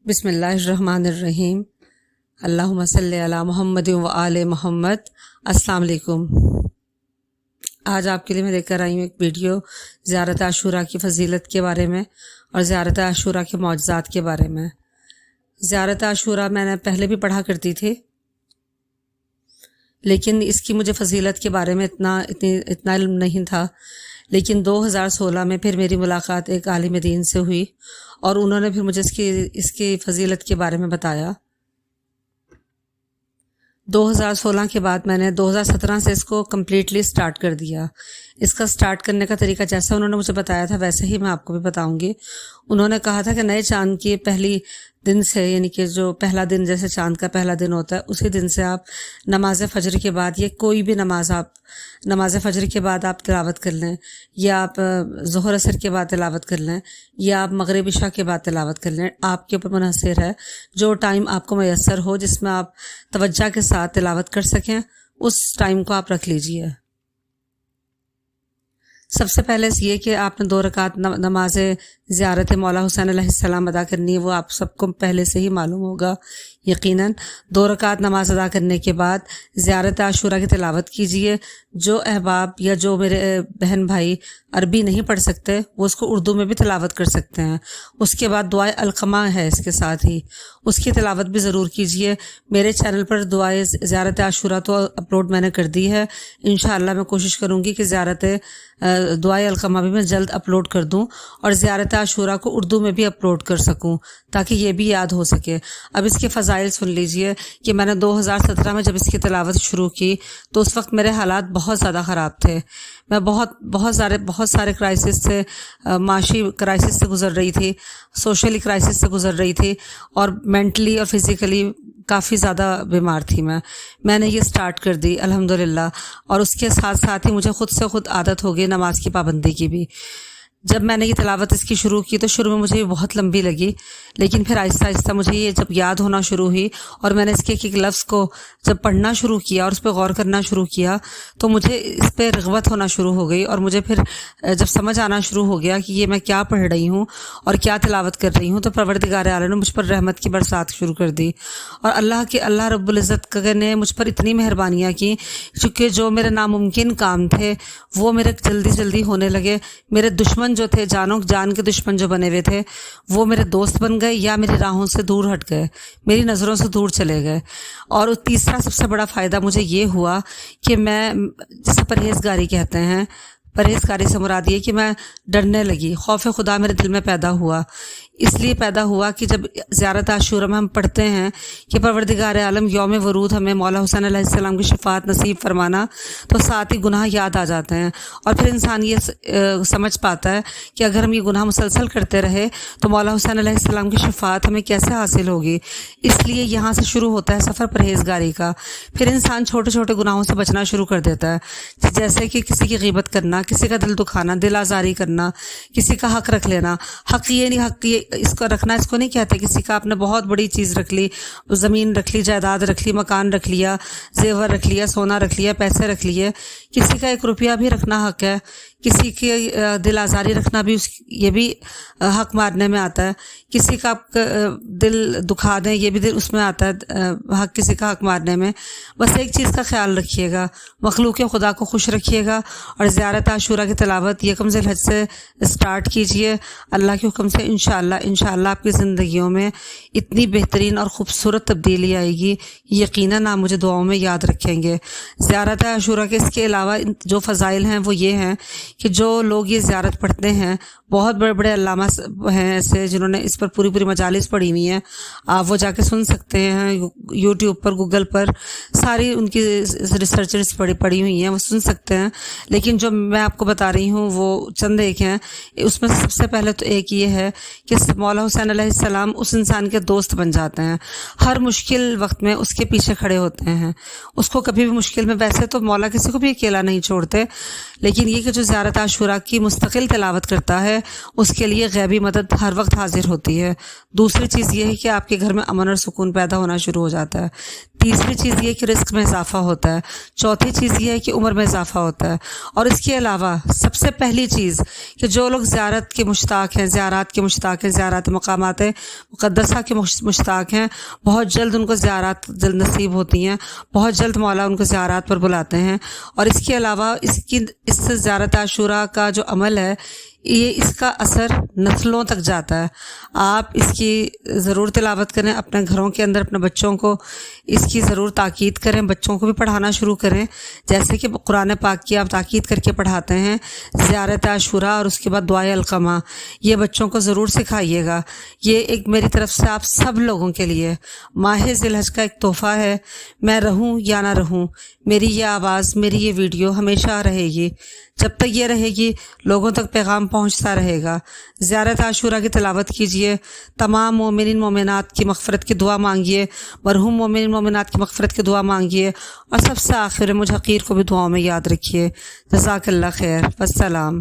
بسم اللہ الرحمن الرحیم۔ اللہم صلی علی محمد و آل محمد۔ السلام علیکم۔ آج آپ کے لیے میں لے کر آئی ہوں ایک ویڈیو زیارت عاشوراء کی فضیلت کے بارے میں اور زیارت عاشوراء کے معجزات کے بارے میں۔ زیارت عاشوراء میں نے پہلے بھی پڑھا کرتی تھی، لیکن اس کی مجھے فضیلت کے بارے میں اتنا علم نہیں تھا۔ لیکن 2016 میں پھر میری ملاقات ایک عالم دین سے ہوئی اور انہوں نے پھر مجھے اس کی فضیلت کے بارے میں بتایا۔ 2016 کے بعد میں نے 2017 سے اس کو کمپلیٹلی سٹارٹ کر دیا۔ اس کا سٹارٹ کرنے کا طریقہ جیسا انہوں نے مجھے بتایا تھا ویسے ہی میں آپ کو بھی بتاؤں گی۔ انہوں نے کہا تھا کہ نئے چاند کی پہلی دن سے، یعنی کہ جو پہلا دن جیسے چاند کا پہلا دن ہوتا ہے، اسی دن سے آپ نماز فجر کے بعد یا کوئی بھی نماز فجر کے بعد آپ تلاوت کر لیں، یا آپ ظہر عصر کے بعد تلاوت کر لیں، یا آپ مغرب عشاء کے بعد تلاوت کر لیں، آپ کے اوپر منحصر ہے۔ جو ٹائم آپ کو میسر ہو، جس میں آپ توجہ کے ساتھ تلاوت کر سکیں، اس ٹائم کو آپ رکھ لیجئے۔ سب سے پہلے یہ کہ آپ نے 2 رکعت نماز زیارت مولا حسین علیہ السلام ادا کرنی ہے، وہ آپ سب کو پہلے سے ہی معلوم ہوگا یقیناً۔ 2 رکعت نماز ادا کرنے کے بعد زیارت عاشوراء کی تلاوت کیجئے۔ جو احباب یا جو میرے بہن بھائی عربی نہیں پڑھ سکتے، وہ اس کو اردو میں بھی تلاوت کر سکتے ہیں۔ اس کے بعد دعائے القمہ ہے اس کے ساتھ ہی، اس کی تلاوت بھی ضرور کیجئے۔ میرے چینل پر دعائے زیارت عاشوراء تو اپلوڈ میں نے کر دی ہے، انشاءاللہ میں کوشش کروں گی کہ دعائے القمہ بھی میں جلد اپلوڈ کر دوں اور زیارت عاشوراء کو اردو میں بھی اپلوڈ کر سکوں تاکہ یہ بھی یاد ہو سکے۔ اب اس کے فضائل سن لیجئے کہ میں نے 2017 میں جب اس کی تلاوت شروع کی تو اس وقت میرے حالات بہت زیادہ خراب تھے۔ میں بہت سارے کرائسس سے، معاشی کرائسس سے گزر رہی تھی، سوشلی کرائسس سے گزر رہی تھی، اور مینٹلی اور فزیکلی کافی زیادہ بیمار تھی۔ میں نے یہ سٹارٹ کر دی الحمدللہ، اور اس کے ساتھ ساتھ ہی مجھے خود سے خود عادت ہو گئی نماز کی پابندی کی بھی۔ جب میں نے یہ تلاوت اس کی شروع کی تو شروع میں مجھے یہ بہت لمبی لگی، لیکن پھر آہستہ آہستہ مجھے یہ جب یاد ہونا شروع ہوئی اور میں نے اس کے ایک لفظ کو جب پڑھنا شروع کیا اور اس پہ غور کرنا شروع کیا تو مجھے اس پہ رغبت ہونا شروع ہو گئی، اور مجھے پھر جب سمجھ آنا شروع ہو گیا کہ یہ میں کیا پڑھ رہی ہوں اور کیا تلاوت کر رہی ہوں، تو پروردگار عالم نے مجھ پر رحمت کی برسات شروع کر دی۔ اور اللہ رب العزت نے مجھ پر اتنی مہربانیاں کی، چونکہ جو میرے ناممکن کام تھے وہ میرے جلدی ہونے لگے۔ میرے دشمن جو تھے، جان کے دشمن جو بنے ہوئے تھے، وہ میرے دوست بن گئے یا میری راہوں سے دور ہٹ گئے، میری نظروں سے دور چلے گئے۔ اور تیسرا سب سے بڑا فائدہ مجھے یہ ہوا کہ میں، جسے پرہیزگاری کہتے ہیں، پرہیزگاری سے مراد یہ کہ میں ڈرنے لگی، خوف خدا میرے دل میں پیدا ہوا۔ اس لیے پیدا ہوا کہ جب زیارت عاشوراء میں ہم پڑھتے ہیں کہ پروردگار عالم یوم ورود ہمیں مولا حسین علیہ السلام کی شفاعت نصیب فرمانا، تو ساتھ ہی گناہ یاد آ جاتے ہیں، اور پھر انسان یہ سمجھ پاتا ہے کہ اگر ہم یہ گناہ مسلسل کرتے رہے تو مولا حسین علیہ السلام کی شفاعت ہمیں کیسے حاصل ہوگی۔ اس لیے یہاں سے شروع ہوتا ہے سفر پرہیزگاری کا۔ پھر انسان چھوٹے چھوٹے گناہوں سے بچنا شروع کر دیتا ہے، جیسے کہ کسی کی غیبت کرنا، کسی کا دل دکھانا، دل آزاری کرنا، کسی کا حق رکھ لینا۔ حق اس کو رکھنا، اس کو نہیں کہتے کسی کا آپ نے بہت بڑی چیز رکھ لی، زمین رکھ لی، جائیداد رکھ لی، مکان رکھ لیا، زیور رکھ لیا، سونا رکھ لیا، پیسے رکھ لیے۔ کسی کا 1 روپیہ بھی رکھنا حق ہے، کسی کی دل آزاری رکھنا بھی یہ بھی حق مارنے میں آتا ہے، کسی کا دل دکھا دیں یہ بھی دل اس میں آتا ہے، حق کسی کا حق مارنے میں۔ بس ایک چیز کا خیال رکھیے گا، مخلوق خدا کو خوش رکھیے گا، اور زیارت عاشوراء کی تلاوت 1 ذی الحج سے سٹارٹ کیجئے۔ اللہ کے حکم سے انشاءاللہ آپ کی زندگیوں میں اتنی بہترین اور خوبصورت تبدیلی آئے گی، یقیناً آپ مجھے دعاؤں میں یاد رکھیں گے۔ زیارت عاشوراء کے اس کے علاوہ جو فضائل ہیں وہ یہ ہیں کہ جو لوگ یہ زیارت پڑھتے ہیں، بہت بڑے بڑے علامہ ہیں ایسے جنہوں نے اس پر پوری مجالس پڑھی ہوئی ہیں، آپ وہ جا کے سن سکتے ہیں، یوٹیوب پر، گوگل پر ساری ان کی ریسرچرز پڑھی ہوئی ہیں، وہ سن سکتے ہیں۔ لیکن جو میں آپ کو بتا رہی ہوں وہ چند ایک ہیں۔ اس میں سب سے پہلے تو ایک یہ ہے کہ مولا حسین علیہ السلام اس انسان کے دوست بن جاتے ہیں، ہر مشکل وقت میں اس کے پیچھے کھڑے ہوتے ہیں، اس کو کبھی بھی مشکل میں، ویسے تو مولا کسی کو بھی اکیلا نہیں چھوڑتے، لیکن یہ کہ جو زیارت عاشوراء کی مستقل تلاوت کرتا ہے اس کے لیے غیبی مدد ہر وقت حاضر ہوتی ہے۔ دوسری چیز یہ ہے کہ آپ کے گھر میں امن اور سکون پیدا ہونا شروع ہو جاتا ہے۔ تیسری چیز یہ کہ رزق میں اضافہ ہوتا ہے، چوتھی چیز یہ ہے کہ عمر میں اضافہ ہوتا ہے، اور اس کے علاوہ سب سے پہلی چیز کہ جو لوگ زیارت کے مشتاق ہیں، زیارات کے مشتاق ہیں، زیارات مقامات مقدسہ کے مشتاق ہیں، بہت جلد ان کو زیارات جلد نصیب ہوتی ہیں، بہت جلد مولا ان کو زیارات پر بلاتے ہیں۔ اور اس کے علاوہ اس زیارت عاشوراء کا جو عمل ہے، اس کا اثر نسلوں تک جاتا ہے۔ آپ اس کی ضرور تلاوت کریں اپنے گھروں کے اندر، اپنے بچوں کو اس کی ضرور تاکید کریں، بچوں کو بھی پڑھانا شروع کریں، جیسے کہ قرآن پاک کی آپ تاکید کر کے پڑھاتے ہیں۔ زیارت عاشوراء اور اس کے بعد دعائے القمہ، یہ بچوں کو ضرور سکھائیے گا۔ یہ ایک میری طرف سے آپ سب لوگوں کے لیے ماہ ذی الحج کا ایک تحفہ ہے۔ میں رہوں یا نہ رہوں، میری یہ آواز، میری یہ ویڈیو ہمیشہ رہے گی۔ جب تک یہ رہے گی لوگوں تک پیغام پہنچتا رہے گا۔ زیارت عاشوراء کی تلاوت کیجئے، تمام مومنین مومنات کی مغفرت کی دعا مانگیے، مرحوم مومنین مومنات کی مغفرت کی دعا مانگیے، اور سب سے آخر مجھ حقیر کو بھی دعاؤں میں یاد رکھیے۔ جزاک اللہ خیر، والسلام۔